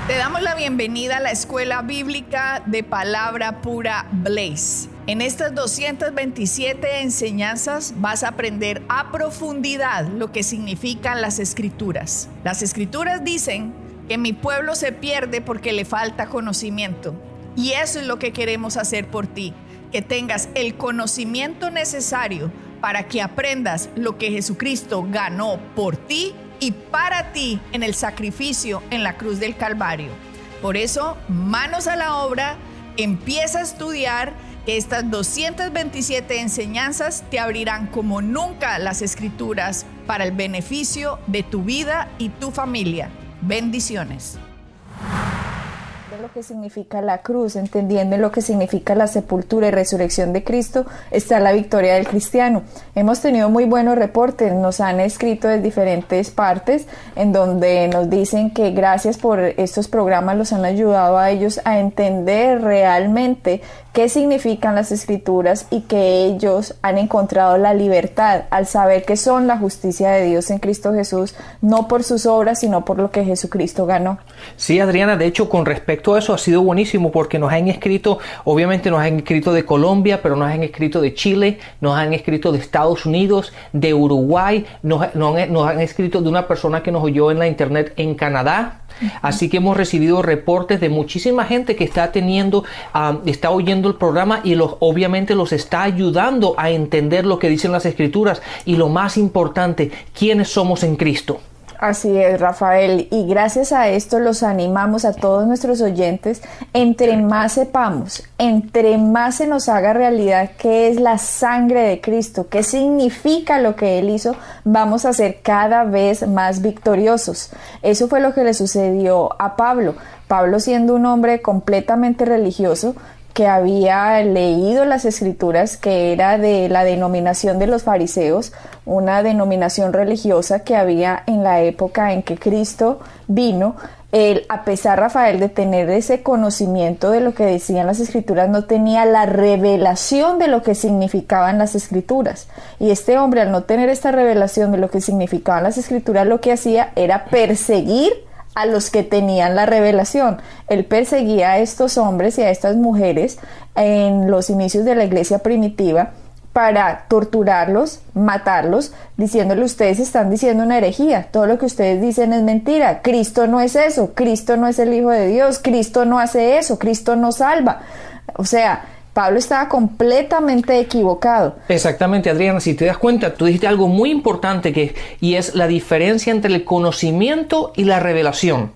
Te damos la bienvenida a la Escuela Bíblica de Palabra Pura Blaze. En estas 227 enseñanzas vas a aprender a profundidad lo que significan las Escrituras. Las Escrituras dicen que mi pueblo se pierde porque le falta conocimiento. Y eso es lo que queremos hacer por ti, que tengas el conocimiento necesario para que aprendas lo que Jesucristo ganó por ti y para ti en el sacrificio en la cruz del Calvario. Por eso, manos a la obra, empieza a estudiar, que estas 227 enseñanzas te abrirán como nunca las Escrituras para el beneficio de tu vida y tu familia. Bendiciones. Lo que significa la cruz, entendiendo lo que significa la sepultura y resurrección de Cristo, está la victoria del cristiano. Hemos tenido muy buenos reportes, nos han escrito de diferentes partes en donde nos dicen que gracias por estos programas los han ayudado a ellos a entender realmente qué significan las Escrituras y que ellos han encontrado la libertad al saber que son la justicia de Dios en Cristo Jesús, no por sus obras, sino por lo que Jesucristo ganó. Sí, Adriana, de hecho, con respecto a eso ha sido buenísimo porque nos han escrito, obviamente nos han escrito de Colombia, pero nos han escrito de Chile, nos han escrito de Estados Unidos, de Uruguay, nos han escrito de una persona que nos oyó en la internet en Canadá. Así que hemos recibido reportes de muchísima gente que está está oyendo el programa y obviamente los está ayudando a entender lo que dicen las Escrituras y lo más importante, quiénes somos en Cristo. Así es, Rafael, y gracias a esto los animamos a todos nuestros oyentes, entre más sepamos, entre más se nos haga realidad qué es la sangre de Cristo, qué significa lo que Él hizo, vamos a ser cada vez más victoriosos. Eso fue lo que le sucedió a Pablo. Pablo, siendo un hombre completamente religioso, que había leído las Escrituras, que era de la denominación de los fariseos, una denominación religiosa que había en la época en que Cristo vino. Él, a pesar, Rafael, de tener ese conocimiento de lo que decían las Escrituras, no tenía la revelación de lo que significaban las Escrituras. Y este hombre, al no tener esta revelación de lo que significaban las Escrituras, lo que hacía era perseguir a los que tenían la revelación. Él perseguía a estos hombres y a estas mujeres en los inicios de la iglesia primitiva para torturarlos, matarlos, diciéndole: ustedes están diciendo una herejía, todo lo que ustedes dicen es mentira, Cristo no es eso, Cristo no es el Hijo de Dios, Cristo no hace eso, Cristo no salva. O sea, Pablo estaba completamente equivocado. Exactamente, Adriana, si te das cuenta, tú dijiste algo muy importante y es la diferencia entre el conocimiento y la revelación.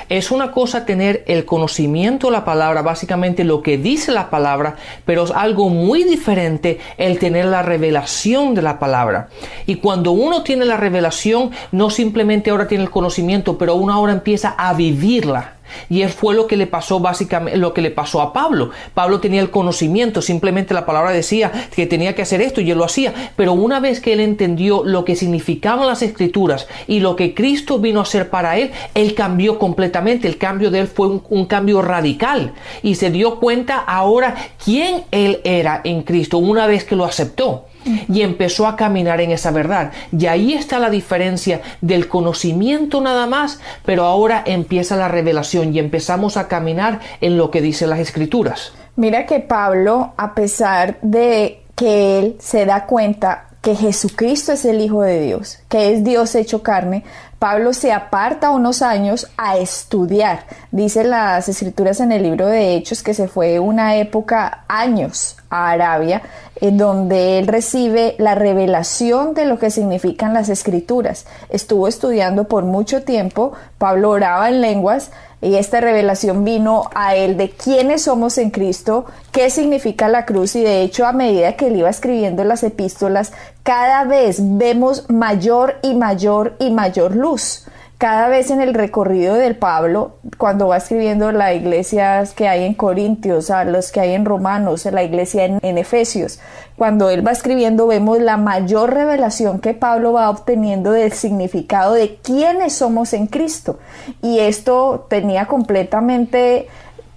Es una cosa tener el conocimiento de la palabra, básicamente lo que dice la palabra, pero es algo muy diferente el tener la revelación de la palabra. Y cuando uno tiene la revelación, no simplemente ahora tiene el conocimiento, pero uno ahora empieza a vivirla. Y fue lo que le pasó básicamente, lo que le pasó a Pablo. Pablo tenía el conocimiento, simplemente la palabra decía que tenía que hacer esto y él lo hacía. Pero una vez que él entendió lo que significaban las Escrituras y lo que Cristo vino a hacer para él, él cambió completamente. El cambio de él fue un cambio radical y se dio cuenta ahora quién él era en Cristo una vez que lo aceptó. Y empezó a caminar en esa verdad. Y ahí está la diferencia del conocimiento nada más, pero ahora empieza la revelación y empezamos a caminar en lo que dicen las Escrituras. Mira que Pablo, a pesar de que él se da cuenta que Jesucristo es el Hijo de Dios, que es Dios hecho carne, Pablo se aparta unos años a estudiar. Dice las Escrituras en el libro de Hechos que se fue una época, años, a Arabia, en donde él recibe la revelación de lo que significan las Escrituras. Estuvo estudiando por mucho tiempo, Pablo oraba en lenguas, y esta revelación vino a él de quiénes somos en Cristo, qué significa la cruz, y de hecho a medida que él iba escribiendo las epístolas, cada vez vemos mayor y mayor y mayor luz. Cada vez en el recorrido del Pablo, cuando va escribiendo las iglesias que hay en Corintios, a los que hay en Romanos, la iglesia en Efesios, cuando él va escribiendo vemos la mayor revelación que Pablo va obteniendo del significado de quiénes somos en Cristo. Y esto tenía completamente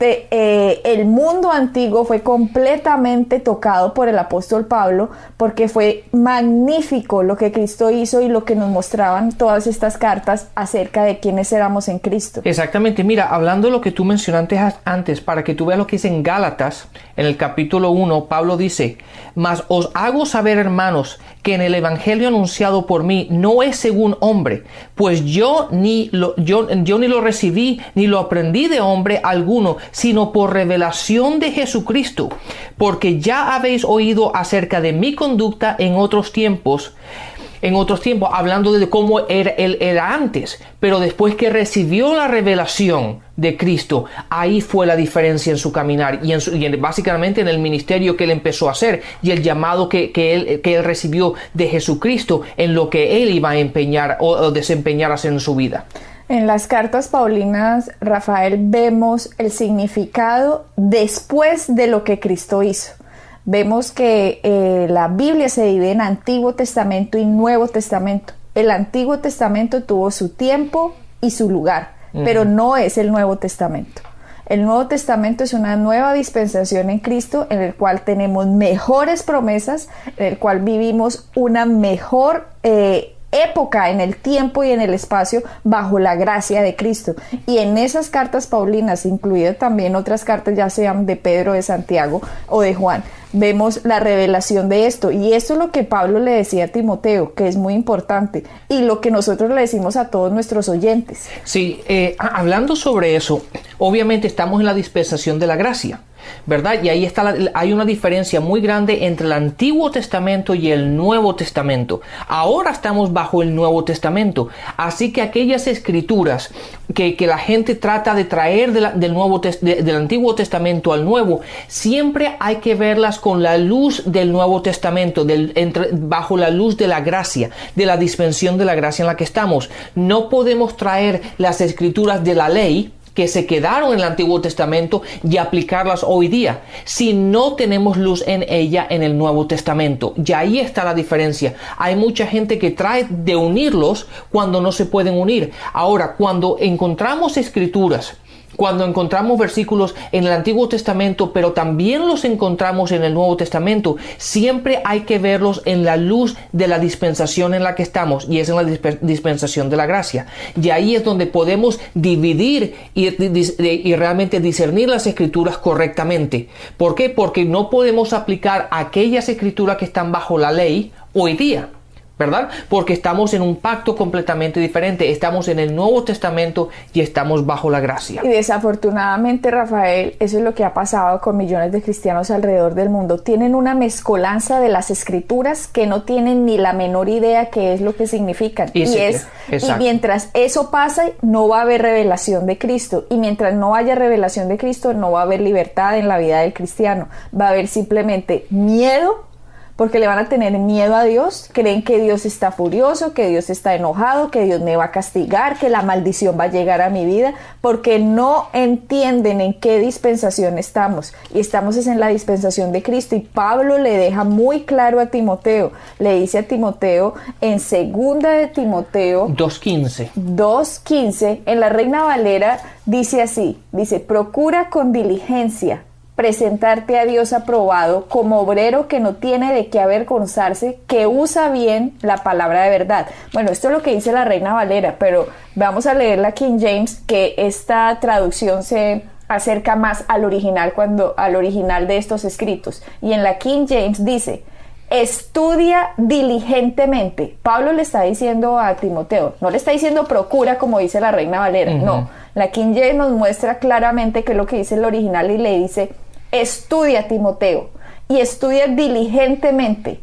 el mundo antiguo fue completamente tocado por el apóstol Pablo, porque fue magnífico lo que Cristo hizo y lo que nos mostraban todas estas cartas acerca de quiénes éramos en Cristo. Exactamente, mira, hablando de lo que tú mencionaste antes, para que tú veas lo que dice en Gálatas, en el capítulo 1, Pablo dice: mas os hago saber, hermanos, que en el evangelio anunciado por mí no es según hombre, pues yo ni lo recibí ni lo aprendí de hombre alguno, sino por revelación de Jesucristo, porque ya habéis oído acerca de mi conducta en otros tiempos, hablando de cómo él era antes, pero después que recibió la revelación de Cristo, ahí fue la diferencia en su caminar y básicamente en el ministerio que él empezó a hacer y el llamado que él recibió de Jesucristo en lo que él iba a empeñar o desempeñar hacer en su vida. En las cartas paulinas, Rafael, vemos el significado después de lo que Cristo hizo. Vemos que la Biblia se divide en Antiguo Testamento y Nuevo Testamento. El Antiguo Testamento tuvo su tiempo y su lugar, pero no es el Nuevo Testamento. El Nuevo Testamento es una nueva dispensación en Cristo, en el cual tenemos mejores promesas, en el cual vivimos una mejor época en el tiempo y en el espacio bajo la gracia de Cristo. Y en esas cartas paulinas, incluidas también otras cartas, ya sean de Pedro, de Santiago o de Juan, vemos la revelación de esto. Y esto es lo que Pablo le decía a Timoteo, que es muy importante, y lo que nosotros le decimos a todos nuestros oyentes. Sí, hablando sobre eso, obviamente estamos en la dispensación de la gracia, ¿verdad? Y ahí hay una diferencia muy grande entre el Antiguo Testamento y el Nuevo Testamento. Ahora estamos bajo el Nuevo Testamento, así que aquellas escrituras que la gente trata de traer del Antiguo Testamento al Nuevo, siempre hay que verlas con la luz del Nuevo Testamento, bajo la luz de la gracia, de la dispensación de la gracia en la que estamos. No podemos traer las escrituras de la ley que se quedaron en el Antiguo Testamento y aplicarlas hoy día, si no tenemos luz en ella en el Nuevo Testamento. Y ahí está la diferencia. Hay mucha gente que trae de unirlos cuando no se pueden unir. Ahora, cuando encontramos escrituras, cuando encontramos versículos en el Antiguo Testamento, pero también los encontramos en el Nuevo Testamento, siempre hay que verlos en la luz de la dispensación en la que estamos, y es en la dispensación de la gracia. Y ahí es donde podemos dividir y realmente discernir las escrituras correctamente. ¿Por qué? Porque no podemos aplicar aquellas escrituras que están bajo la ley hoy día, ¿verdad? Porque estamos en un pacto completamente diferente. Estamos en el Nuevo Testamento y estamos bajo la gracia. Y desafortunadamente, Rafael, eso es lo que ha pasado con millones de cristianos alrededor del mundo. Tienen una mezcolanza de las escrituras que no tienen ni la menor idea qué es lo que significan. Y mientras eso pasa, no va a haber revelación de Cristo. Y mientras no haya revelación de Cristo, no va a haber libertad en la vida del cristiano. Va a haber simplemente miedo, porque le van a tener miedo a Dios, creen que Dios está furioso, que Dios está enojado, que Dios me va a castigar, que la maldición va a llegar a mi vida, porque no entienden en qué dispensación estamos, y estamos en la dispensación de Cristo. Y Pablo le deja muy claro a Timoteo, le dice a Timoteo en 2 de Timoteo 2:15, en la Reina Valera dice así, dice: procura con diligencia presentarte a Dios aprobado como obrero que no tiene de qué avergonzarse, que usa bien la palabra de verdad. Bueno, esto es lo que dice la Reina Valera, pero vamos a leer la King James, que esta traducción se acerca más al original de estos escritos. Y en la King James dice: estudia diligentemente. Pablo le está diciendo a Timoteo, no le está diciendo procura como dice la Reina Valera, no. La King James nos muestra claramente que es lo que dice el original, y le dice: estudia, Timoteo, y estudia diligentemente,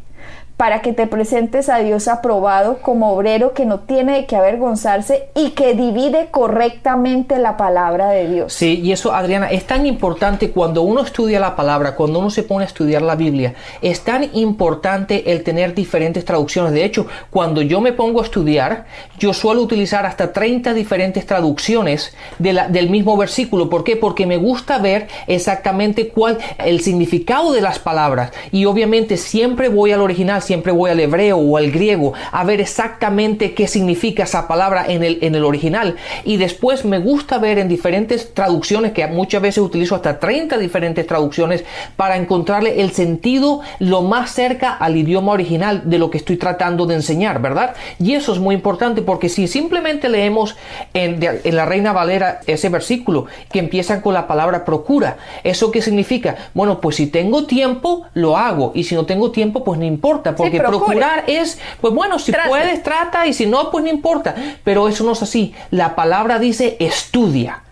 para que te presentes a Dios aprobado como obrero que no tiene de qué avergonzarse y que divide correctamente la palabra de Dios. Sí, y eso, Adriana, es tan importante cuando uno estudia la palabra, cuando uno se pone a estudiar la Biblia. Es tan importante el tener diferentes traducciones. De hecho, cuando yo me pongo a estudiar, yo suelo utilizar hasta 30 diferentes traducciones del mismo versículo. ¿Por qué? Porque me gusta ver exactamente cuál el significado de las palabras. Y obviamente siempre voy al original, siempre voy al hebreo o al griego a ver exactamente qué significa esa palabra en el original. Y después me gusta ver en diferentes traducciones, que muchas veces utilizo hasta 30 diferentes traducciones para encontrarle el sentido lo más cerca al idioma original de lo que estoy tratando de enseñar, ¿verdad? Y eso es muy importante, porque si simplemente leemos en la Reina Valera ese versículo que empieza con la palabra procura, ¿eso qué significa? Bueno, pues si tengo tiempo, lo hago, y si no tengo tiempo, pues no importa, porque sí, procurar es, pues bueno, si puedes, trata, y si no, pues no importa. Pero eso no es así. La palabra dice estudia.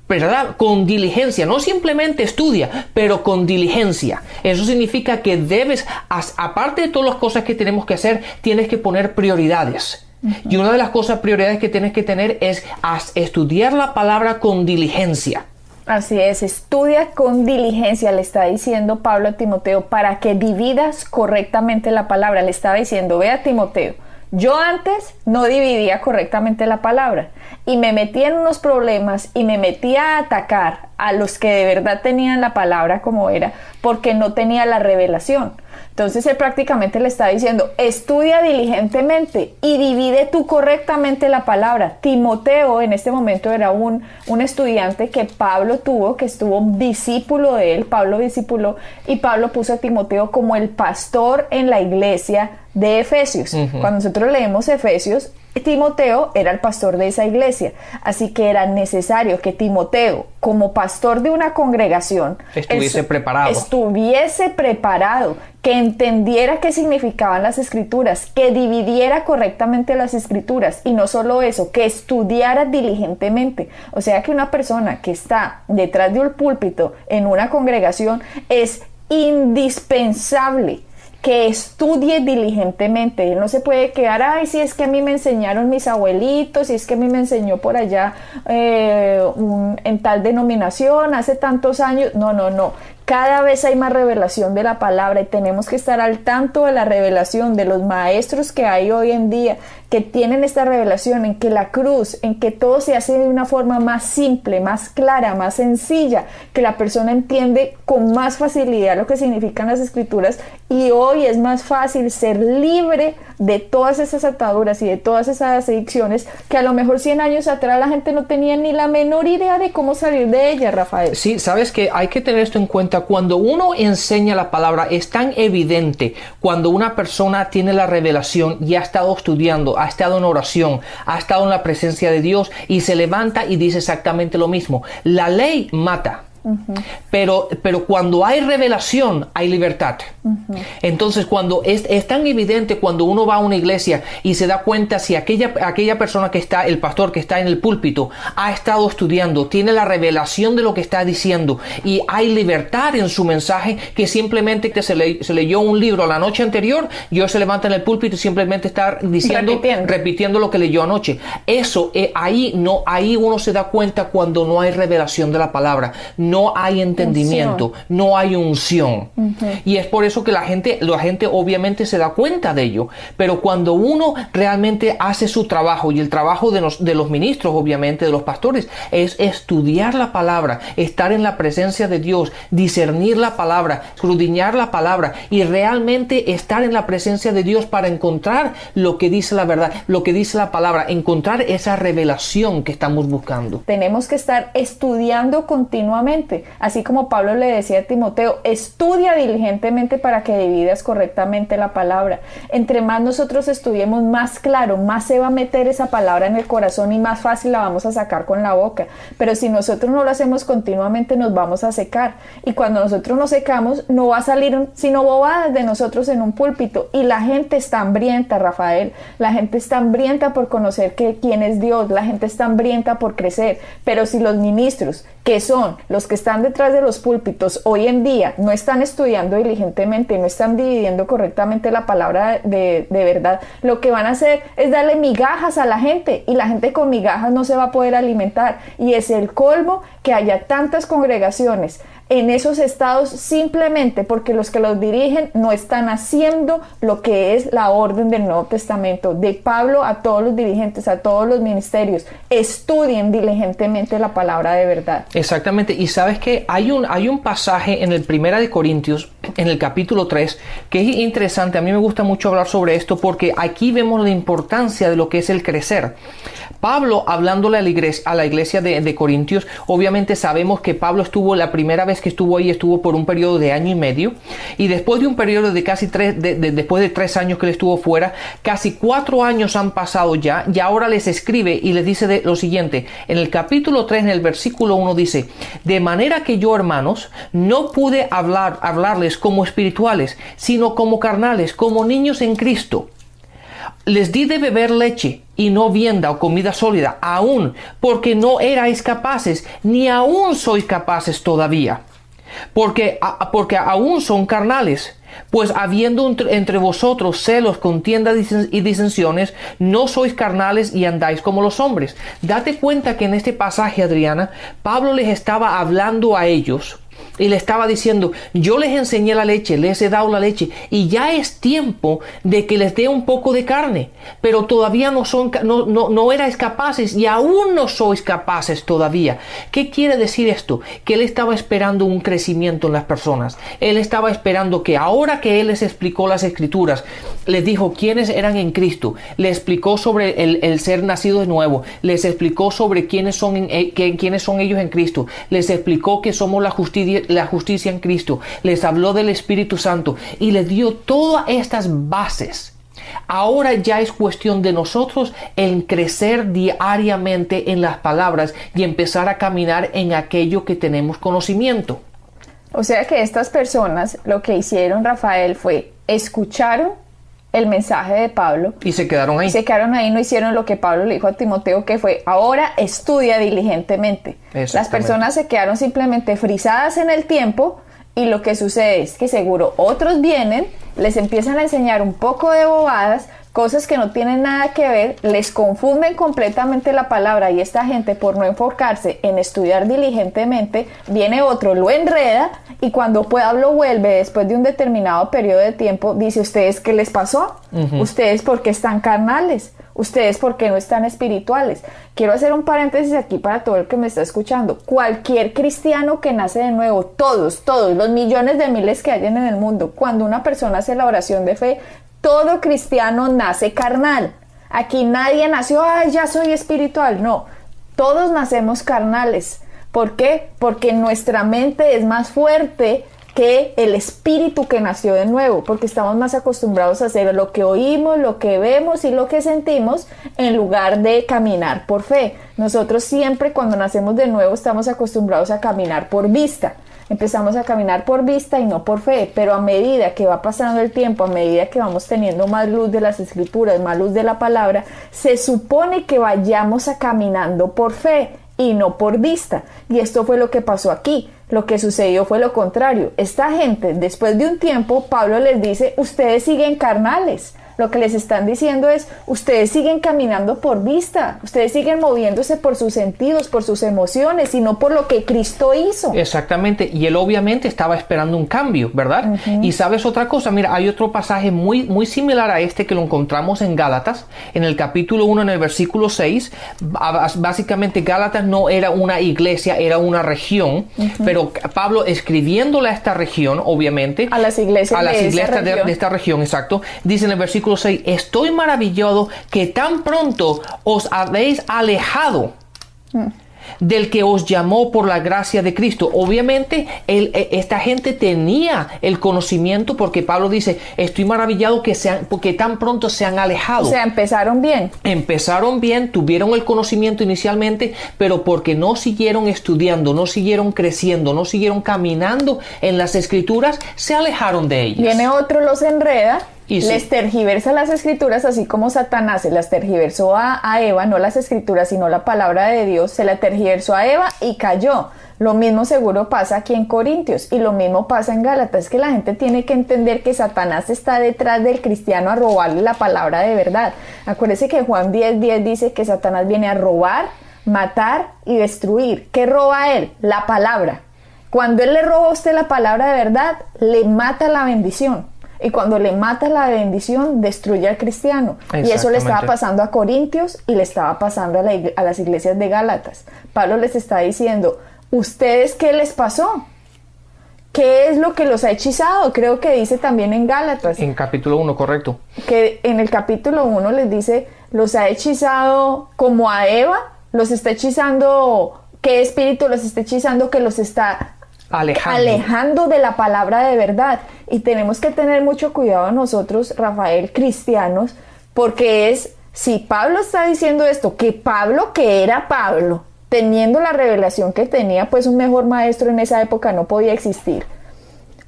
¿Verdad? Con diligencia, no simplemente estudia, pero con diligencia. Eso significa que debes, aparte de todas las cosas que tenemos que hacer, tienes que poner prioridades. Y una de las prioridades que tienes que tener es estudiar la palabra con diligencia. Así es, estudia con diligencia, le está diciendo Pablo a Timoteo, para que dividas correctamente la palabra. Le estaba diciendo, ve a Timoteo, yo antes no dividía correctamente la palabra y me metía en unos problemas y me metía a atacar a los que de verdad tenían la palabra como era, porque no tenía la revelación. Entonces él prácticamente le está diciendo, estudia diligentemente y divide tú correctamente la palabra. Timoteo en este momento era un estudiante que Pablo tuvo, que estuvo discípulo de él, Pablo discipuló, y Pablo puso a Timoteo como el pastor en la iglesia de Efesios. Cuando nosotros leemos Efesios, Timoteo era el pastor de esa iglesia, así que era necesario que Timoteo, como pastor de una congregación, estuviese preparado, que entendiera qué significaban las escrituras, que dividiera correctamente las escrituras, y no solo eso, que estudiara diligentemente. O sea que una persona que está detrás de un púlpito en una congregación es indispensable que estudie diligentemente. Él no se puede quedar, ay, si es que a mí me enseñaron mis abuelitos, si es que a mí me enseñó por allá en tal denominación hace tantos años. No. Cada vez hay más revelación de la palabra y tenemos que estar al tanto de la revelación de los maestros que hay hoy en día, que tienen esta revelación en que la cruz, en que todo se hace de una forma más simple, más clara, más sencilla, que la persona entiende con más facilidad lo que significan las escrituras, y hoy es más fácil ser libre de todas esas ataduras y de todas esas adicciones que a lo mejor 100 años atrás la gente no tenía ni la menor idea de cómo salir de ellas, Rafael. Sí, sabes que hay que tener esto en cuenta. Cuando uno enseña la palabra, es tan evidente cuando una persona tiene la revelación y ha estado estudiando, ha estado en oración, ha estado en la presencia de Dios y se levanta y dice exactamente lo mismo. La ley mata. Pero cuando hay revelación, hay libertad. Entonces, cuando es tan evidente, cuando uno va a una iglesia y se da cuenta si aquella persona que está, el pastor que está en el púlpito, ha estado estudiando, tiene la revelación de lo que está diciendo y hay libertad en su mensaje, que simplemente que se leyó un libro la noche anterior y hoy se levanta en el púlpito y simplemente está diciendo, repitiendo lo que leyó anoche. Eso, ahí uno se da cuenta cuando no hay revelación de la palabra. No hay entendimiento, no hay unción. Y es por eso que la gente obviamente se da cuenta de ello. Pero cuando uno realmente hace su trabajo, y el trabajo de los ministros, obviamente, de los pastores, es estudiar la palabra, estar en la presencia de Dios, discernir la palabra, escudriñar la palabra y realmente estar en la presencia de Dios para encontrar lo que dice la verdad, lo que dice la palabra, encontrar esa revelación que estamos buscando. Tenemos que estar estudiando continuamente. Así como Pablo le decía a Timoteo, estudia diligentemente para que dividas correctamente la palabra. Entre más nosotros estudiemos, más claro, más se va a meter esa palabra en el corazón y más fácil la vamos a sacar con la boca. Pero si nosotros no lo hacemos continuamente, nos vamos a secar. Y cuando nosotros nos secamos, no va a salir sino bobadas de nosotros en un púlpito. Y la gente está hambrienta, Rafael. La gente está hambrienta por conocer quién es Dios. La gente está hambrienta por crecer. Pero si los ministros, que son los que están detrás de los púlpitos hoy en día, no están estudiando diligentemente, no están dividiendo correctamente la palabra de verdad, lo que van a hacer es darle migajas a la gente, y la gente con migajas no se va a poder alimentar, y es el colmo que haya tantas congregaciones en esos estados simplemente porque los que los dirigen no están haciendo lo que es la orden del Nuevo Testamento. De Pablo a todos los dirigentes, a todos los ministerios, estudien diligentemente la palabra de verdad. Exactamente, y sabes que hay un pasaje en el 1 de Corintios en el capítulo 3, que es interesante. A mí me gusta mucho hablar sobre esto porque aquí vemos la importancia de lo que es el crecer. Pablo, hablándole a la iglesia de Corintios, obviamente sabemos que Pablo estuvo, la primera vez que estuvo ahí, estuvo por un periodo de año y medio, y después de un periodo de casi después de 3 años que él estuvo fuera, casi 4 años han pasado ya, y ahora les escribe y les dice lo siguiente. En el capítulo 3, en el versículo 1 dice: de manera que yo, hermanos, no pude hablarles como espirituales, sino como carnales, como niños en Cristo. Les di de beber leche y no vianda o comida sólida, aún porque no erais capaces, ni aún sois capaces todavía, porque aún son carnales. Pues habiendo entre vosotros celos, contiendas y disensiones, no sois carnales y andáis como los hombres. Date cuenta que en este pasaje, Adriana, Pablo les estaba hablando a ellos y le estaba diciendo: yo les enseñé la leche, les he dado la leche, y ya es tiempo de que les dé un poco de carne, pero todavía no erais capaces, y aún no sois capaces todavía. ¿Qué quiere decir esto? Que él estaba esperando un crecimiento en las personas. Él estaba esperando que ahora que él les explicó las escrituras, les dijo quiénes eran en Cristo, les explicó sobre el ser nacido de nuevo, les explicó sobre quiénes son ellos en Cristo, les explicó que somos la justicia en Cristo, les habló del Espíritu Santo y les dio todas estas bases. Ahora ya es cuestión de nosotros en crecer diariamente en las palabras y empezar a caminar en aquello que tenemos conocimiento. O sea que estas personas lo que hicieron, Rafael, fue escucharon el mensaje de Pablo y se quedaron ahí. No hicieron lo que Pablo le dijo a Timoteo, que fue: ahora estudia diligentemente. Las personas se quedaron simplemente frisadas en el tiempo, y lo que sucede es que seguro otros vienen, les empiezan a enseñar un poco de bobadas, cosas que no tienen nada que ver, les confunden completamente la palabra, y esta gente, por no enfocarse en estudiar diligentemente, viene otro, lo enreda, y cuando Pablo vuelve después de un determinado periodo de tiempo, dice: ¿ustedes qué les pasó? ¿Ustedes por qué están carnales? ¿Ustedes por qué no están espirituales? Quiero hacer un paréntesis aquí para todo el que me está escuchando. Cualquier cristiano que nace de nuevo, todos, los millones de miles que hay en el mundo, cuando una persona hace la oración de fe, todo cristiano nace carnal. Aquí nadie nació: ay, ya soy espiritual. No, todos nacemos carnales. ¿Por qué? Porque nuestra mente es más fuerte que el espíritu que nació de nuevo, porque estamos más acostumbrados a hacer lo que oímos, lo que vemos y lo que sentimos, en lugar de caminar por fe. Nosotros siempre, cuando nacemos de nuevo, estamos acostumbrados a caminar por vista. Empezamos a caminar por vista y no por fe, pero a medida que va pasando el tiempo, a medida que vamos teniendo más luz de las escrituras, más luz de la palabra, se supone que vayamos a caminando por fe y no por vista. Y esto fue lo que pasó aquí. Lo que sucedió fue lo contrario. Esta gente, después de un tiempo, Pablo les dice: ustedes siguen carnales. Lo que les están diciendo es: ustedes siguen caminando por vista, ustedes siguen moviéndose por sus sentidos, por sus emociones, y no por lo que Cristo hizo. Exactamente, y él obviamente estaba esperando un cambio, ¿verdad? Y sabes otra cosa, mira, hay otro pasaje muy similar a este que lo encontramos en Gálatas, en el capítulo 1, en el versículo 6. Básicamente Gálatas no era una iglesia, era una región, pero Pablo, escribiéndole a esta región, obviamente, a las iglesias de esta región, exacto, dice en el versículo 6: estoy maravillado que tan pronto os habéis alejado del que os llamó por la gracia de Cristo. Obviamente esta gente tenía el conocimiento, porque Pablo dice: estoy maravillado porque tan pronto se han alejado. O sea, empezaron bien, tuvieron el conocimiento inicialmente, pero porque no siguieron estudiando, no siguieron creciendo, no siguieron caminando en las escrituras, se alejaron de ellas. Viene otro, los enreda, les tergiversa las escrituras, así como Satanás se las tergiversó a Eva, no las escrituras sino la palabra de Dios, se la tergiversó a Eva y cayó. Lo mismo seguro pasa aquí en Corintios, y lo mismo pasa en Gálatas. Es que la gente tiene que entender que Satanás está detrás del cristiano a robarle la palabra de verdad. Acuérdese que Juan 10:10 dice que Satanás viene a robar, matar y destruir. ¿Qué roba él? La palabra. Cuando él le roba a usted la palabra de verdad, le mata la bendición. Y cuando le mata la bendición, destruye al cristiano. Y eso le estaba pasando a Corintios y le estaba pasando a las iglesias de Gálatas. Pablo les está diciendo: ¿ustedes qué les pasó? ¿Qué es lo que los ha hechizado? Creo que dice también en Gálatas. En capítulo 1, correcto. Que en el capítulo 1 les dice, los ha hechizado como a Eva, los está hechizando, ¿qué espíritu los está hechizando? Que los está alejando de la palabra de verdad. Y tenemos que tener mucho cuidado nosotros, Rafael, cristianos, porque si Pablo está diciendo esto, que Pablo, que era Pablo, teniendo la revelación que tenía, pues un mejor maestro en esa época no podía existir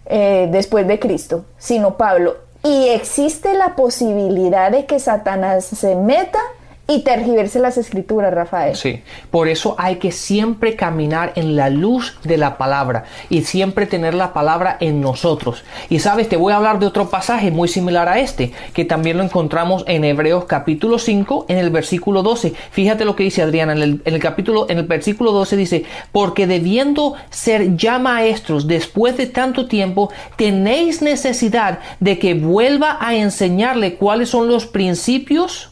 después de Cristo, sino Pablo. Y existe la posibilidad de que Satanás se meta y tergiverse las escrituras, Rafael. Sí, por eso hay que siempre caminar en la luz de la palabra y siempre tener la palabra en nosotros. Y sabes, te voy a hablar de otro pasaje muy similar a este, que también lo encontramos en Hebreos capítulo 5, en el versículo 12. Fíjate lo que dice Adriana, en el versículo 12 dice, porque debiendo ser ya maestros después de tanto tiempo, tenéis necesidad de que vuelva a enseñarle cuáles son los principios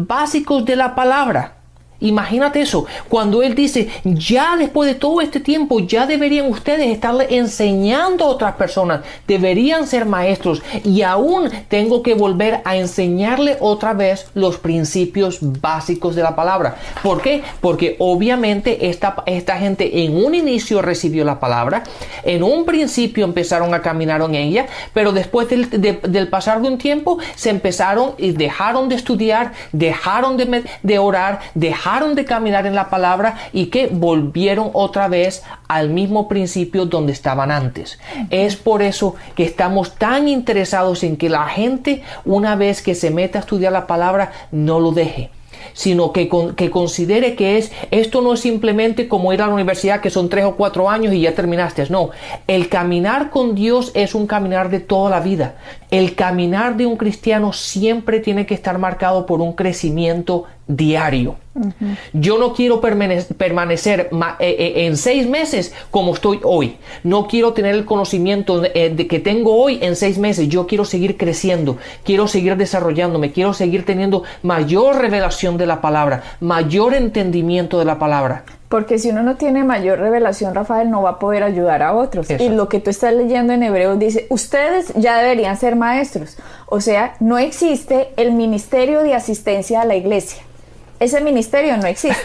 básicos de la palabra. Imagínate eso, cuando él dice, ya después de todo este tiempo, ya deberían ustedes estarle enseñando a otras personas, deberían ser maestros, y aún tengo que volver a enseñarle otra vez los principios básicos de la palabra. ¿Por qué? Porque obviamente esta gente en un inicio recibió la palabra, en un principio empezaron a caminar en ella, pero después del pasar de un tiempo se empezaron y dejaron de estudiar, dejaron de orar, dejaron de caminar en la palabra y que volvieron otra vez al mismo principio donde estaban antes. Es por eso que estamos tan interesados en que la gente, una vez que se meta a estudiar la palabra, no lo deje, sino que considere que esto no es simplemente como ir a la universidad, que son 3 o 4 años y ya terminaste. No, el caminar con Dios es un caminar de toda la vida. El caminar de un cristiano siempre tiene que estar marcado por un crecimiento diario. Yo no quiero permanecer en 6 meses como estoy hoy. No quiero tener el conocimiento de que tengo hoy en 6 meses. Yo quiero seguir creciendo, quiero seguir desarrollándome, quiero seguir teniendo mayor revelación de la palabra, mayor entendimiento de la palabra. Porque si uno no tiene mayor revelación, Rafael, no va a poder ayudar a otros. Eso. Y lo que tú estás leyendo en Hebreos dice, ustedes ya deberían ser maestros. O sea, no existe el ministerio de asistencia a la iglesia. Ese ministerio no existe.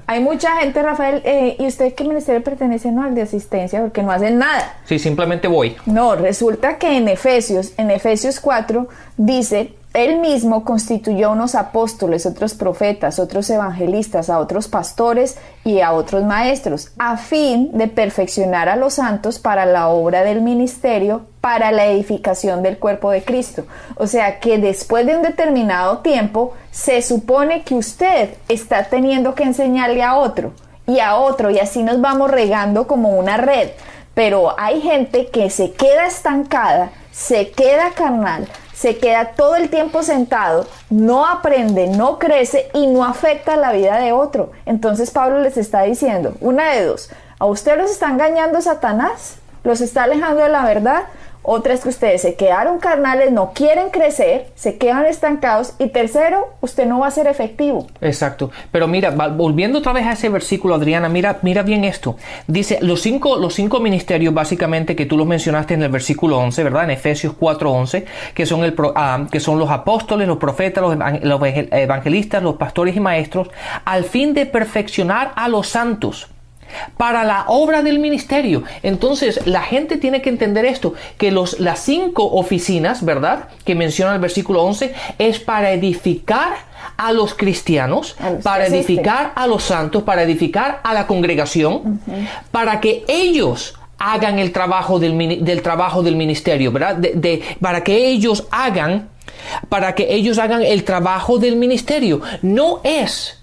Hay mucha gente, Rafael, ¿y usted qué ministerio pertenece? No, al de asistencia, porque no hacen nada. Sí, simplemente voy. No, resulta que en Efesios 4, dice, él mismo constituyó a unos apóstoles, otros profetas, otros evangelistas, a otros pastores y a otros maestros, a fin de perfeccionar a los santos para la obra del ministerio, para la edificación del cuerpo de Cristo. O sea que después de un determinado tiempo, se supone que usted está teniendo que enseñarle a otro, y así nos vamos regando como una red. Pero hay gente que se queda estancada, se queda carnal, se queda todo el tiempo sentado, no aprende, no crece y no afecta la vida de otro. Entonces Pablo les está diciendo, una de dos, a usted los está engañando Satanás, los está alejando de la verdad. Otra es que ustedes se quedaron carnales, no quieren crecer, se quedan estancados. Y tercero, usted no va a ser efectivo. Exacto. Pero mira, volviendo otra vez a ese versículo, Adriana, mira bien esto. Dice, los cinco ministerios básicamente que tú los mencionaste en el versículo 11, ¿verdad? En Efesios 4:11, que son los apóstoles, los profetas, los evangelistas, los pastores y maestros, al fin de perfeccionar a los santos para la obra del ministerio. Entonces la gente tiene que entender esto, que las 5 oficinas, ¿verdad?, que menciona el versículo 11, es para edificar a los cristianos, para edificar a los santos, para edificar a la congregación, para que ellos hagan el trabajo del ministerio, ¿verdad? Para que ellos hagan el trabajo del ministerio. No es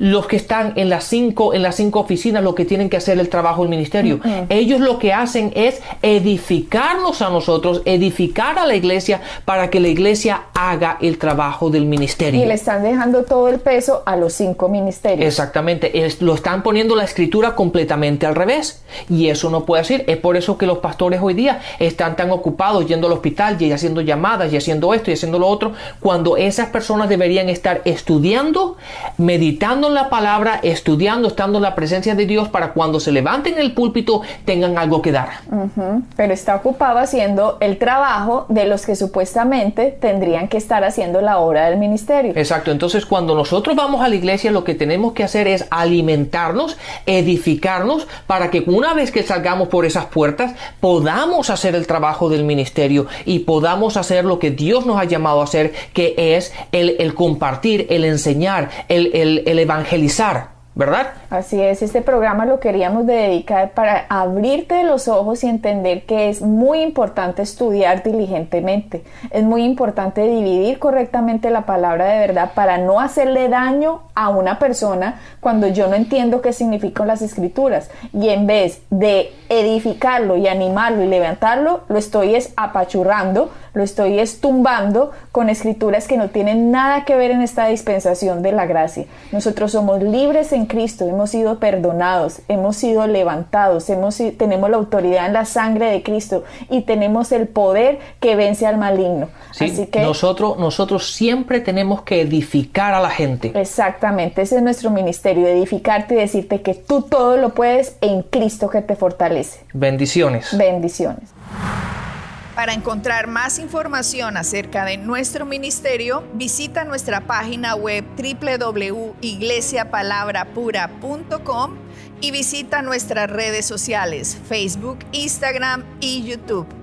los que están en las cinco oficinas los que tienen que hacer el trabajo del ministerio. Ellos lo que hacen es edificarnos a nosotros, edificar a la iglesia para que la iglesia haga el trabajo del ministerio. Y le están dejando todo el peso a los 5 ministerios. Exactamente. Lo están poniendo la escritura completamente al revés. Y eso no puede ser. Es por eso que los pastores hoy día están tan ocupados yendo al hospital y haciendo llamadas y haciendo esto y haciendo lo otro, cuando esas personas deberían estar estudiando, meditando en la palabra, estudiando, estando en la presencia de Dios, para cuando se levanten en el púlpito tengan algo que dar. Pero está ocupado haciendo el trabajo de los que supuestamente tendrían que estar haciendo la obra del ministerio. Exacto. Entonces, cuando nosotros vamos a la iglesia, lo que tenemos que hacer es alimentarnos, edificarnos, para que una vez que salgamos por esas puertas podamos hacer el trabajo del ministerio y podamos hacer lo que Dios nos ha llamado a hacer, que es el compartir, el enseñar, el evangelizar, ¿verdad? Así es, este programa lo queríamos dedicar para abrirte los ojos y entender que es muy importante estudiar diligentemente. Es muy importante dividir correctamente la palabra de verdad para no hacerle daño a una persona cuando yo no entiendo qué significan las escrituras. Y en vez de edificarlo y animarlo y levantarlo, lo estoy apachurrando, lo estoy tumbando con escrituras que no tienen nada que ver en esta dispensación de la gracia. Nosotros somos libres en Cristo, hemos sido perdonados, hemos sido levantados, tenemos la autoridad en la sangre de Cristo y tenemos el poder que vence al maligno. Sí, así que nosotros siempre tenemos que edificar a la gente. Exactamente, ese es nuestro ministerio, edificarte y decirte que tú todo lo puedes en Cristo que te fortalece. Bendiciones. Bendiciones. Para encontrar más información acerca de nuestro ministerio, visita nuestra página web www.iglesiapalabrapura.com y visita nuestras redes sociales, Facebook, Instagram y YouTube.